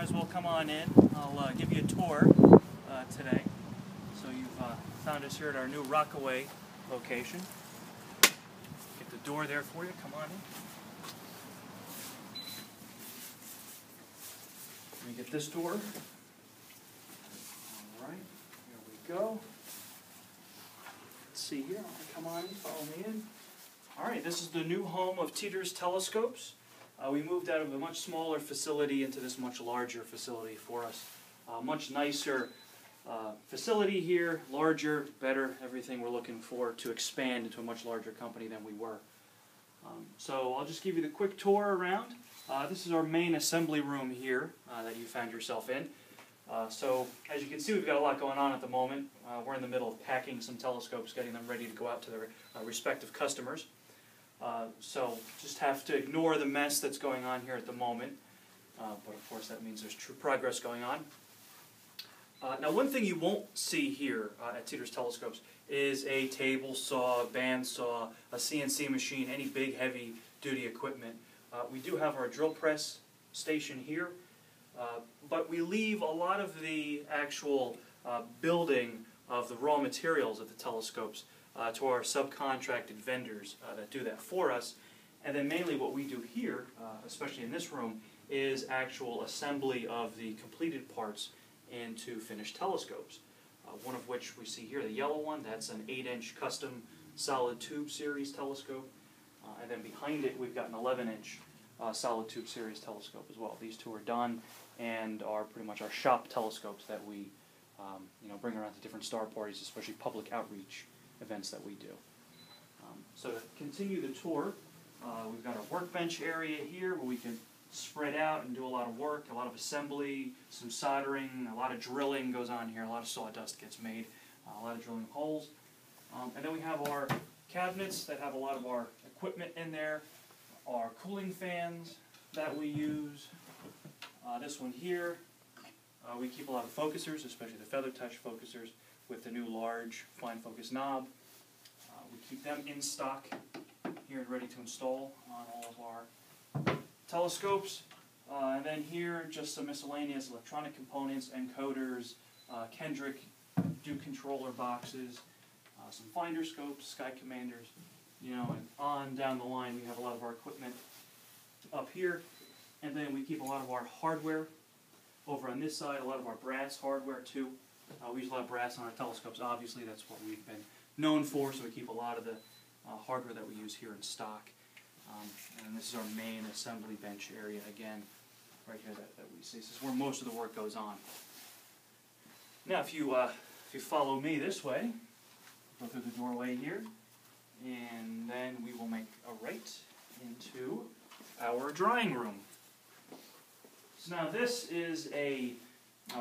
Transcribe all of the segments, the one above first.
as well come on in. I'll give you a tour today. So you've found us here at our new Rockaway location. Get the door there for you. Come on in. Let me get this door. Alright, here we go. Let's see here. Come on in, follow me in. Alright, this is the new home of Teeter's Telescopes. We moved out of a much smaller facility into this much larger facility for us. Much nicer facility here, larger, better, everything we're looking for to expand into a much larger company than we were. So I'll just give you the quick tour around. This is our main assembly room here that you found yourself in. So as you can see, we've got a lot going on at the moment. We're in the middle of packing some telescopes, getting them ready to go out to their respective customers. So just have to ignore the mess that's going on here at the moment. But of course that means there's true progress going on. Now one thing you won't see here at Teeter's Telescopes is a table saw, band saw, a CNC machine, any big heavy duty equipment. We do have our drill press station here, but we leave a lot of the actual building of the raw materials of the telescopes to our subcontracted vendors that do that for us. And then mainly what we do here, especially in this room, is actual assembly of the completed parts into finished telescopes. One of which we see here, the yellow one, that's an 8-inch custom solid tube series telescope. And then behind it we've got an 11-inch solid tube series telescope as well. These two are done and are pretty much our shop telescopes that we bring around to different star parties, especially public outreach events that we do. So to continue the tour, we've got a workbench area here where we can spread out and do a lot of work, a lot of assembly, some soldering, a lot of drilling goes on here, a lot of sawdust gets made, a lot of drilling holes. And then we have our cabinets that have a lot of our equipment in there, our cooling fans that we use. This one here, we keep a lot of focusers, especially the feather touch focusers with the new large fine focus knob. We keep them in stock here and ready to install on all of our telescopes. And then here, just some miscellaneous electronic components, encoders, Kendrick do controller boxes, some finder scopes, sky commanders, and on down the line we have a lot of our equipment up here. And then we keep a lot of our hardware over on this side, a lot of our brass hardware too. We use a lot of brass on our telescopes, obviously that's what we've been known for, so we keep a lot of the hardware that we use here in stock. And this is our main assembly bench area again, right here that we see. This is where most of the work goes on. Now if you follow me this way, go through the doorway here, and then we will make a right into our drying room. So now this is a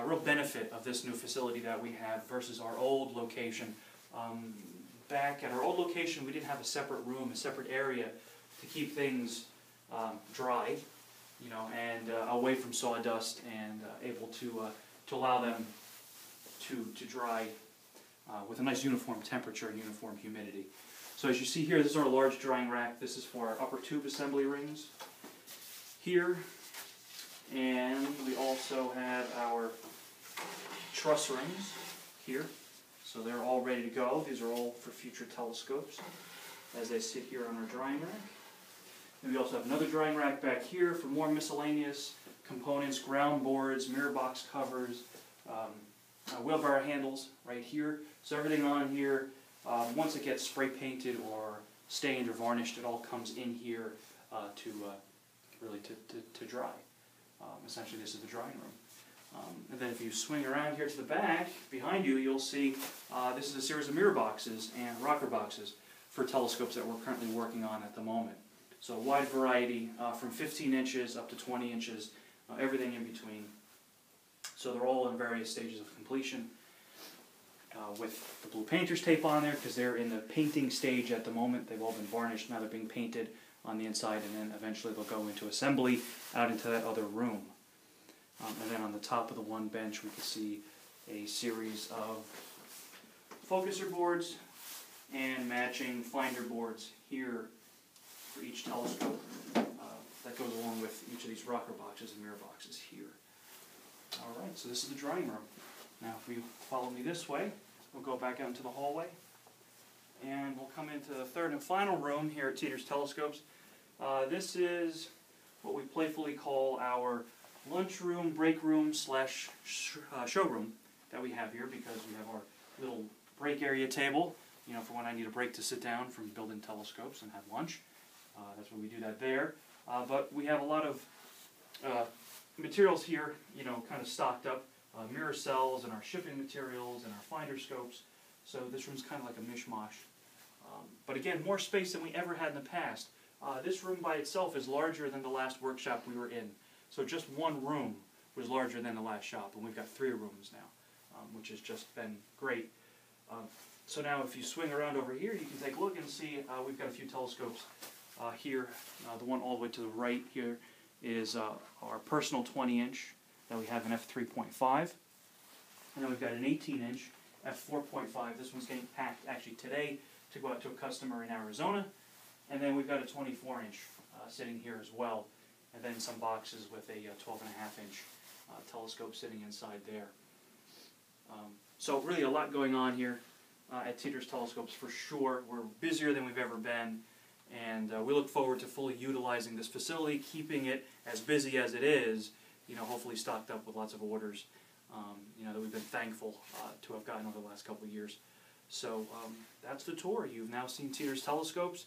real benefit of this new facility that we have versus our old location. Back at our old location we didn't have a separate room, a separate area to keep things dry, and away from sawdust and able to allow them to dry with a nice uniform temperature and uniform humidity. So as you see here, this is our large drying rack. This is for our upper tube assembly rings here. And we also have our truss rings here. So they're all ready to go. These are all for future telescopes as they sit here on our drying rack. And we also have another drying rack back here for more miscellaneous components, ground boards, mirror box covers, wheelbarrow handles right here. So everything on here, once it gets spray painted or stained or varnished, it all comes in here to dry. Essentially this is the drying room. And then if you swing around here to the back, behind you, you'll see this is a series of mirror boxes and rocker boxes for telescopes that we're currently working on at the moment. So a wide variety from 15 inches up to 20 inches, everything in between. So they're all in various stages of completion with the blue painter's tape on there because they're in the painting stage at the moment. They've all been varnished, now they're being painted on the inside, and then eventually they'll go into assembly out into that other room. And then on the top of the one bench we can see a series of focuser boards and matching finder boards here for each telescope that goes along with each of these rocker boxes and mirror boxes here. All right, so this is the drawing room. Now if you follow me this way, we'll go back out into the hallway, and we'll come into the third and final room here at Teeter's Telescopes. This is what we playfully call our lunchroom, break room slash showroom that we have here, because we have our little break area table, you know, for when I need a break to sit down from building telescopes and have lunch. That's where we do that there. But we have a lot of materials here, you know, kind of stocked up. Mirror cells and our shipping materials and our finder scopes. So this room's kind of like a mishmash. But again, more space than we ever had in the past. This room by itself is larger than the last workshop we were in. So just one room was larger than the last shop, and we've got 3 rooms now, which has just been great. So now if you swing around over here, you can take a look and see we've got a few telescopes here. The one all the way to the right here is our personal 20-inch that we have an f3.5. And then we've got an 18-inch f4.5. This one's getting packed actually today to go out to a customer in Arizona. And then we've got a 24-inch sitting here as well. And then some boxes with a 12.5-inch telescope sitting inside there. So really a lot going on here at Teeter's Telescopes for sure. We're busier than we've ever been. And we look forward to fully utilizing this facility, keeping it as busy as it is, you know, hopefully stocked up with lots of orders, you know, that we've been thankful to have gotten over the last couple of years. So that's the tour. You've now seen Teeter's Telescopes,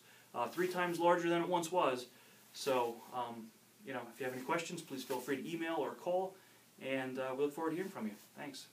3 times larger than it once was. So, you know, if you have any questions, please feel free to email or call, and we look forward to hearing from you. Thanks.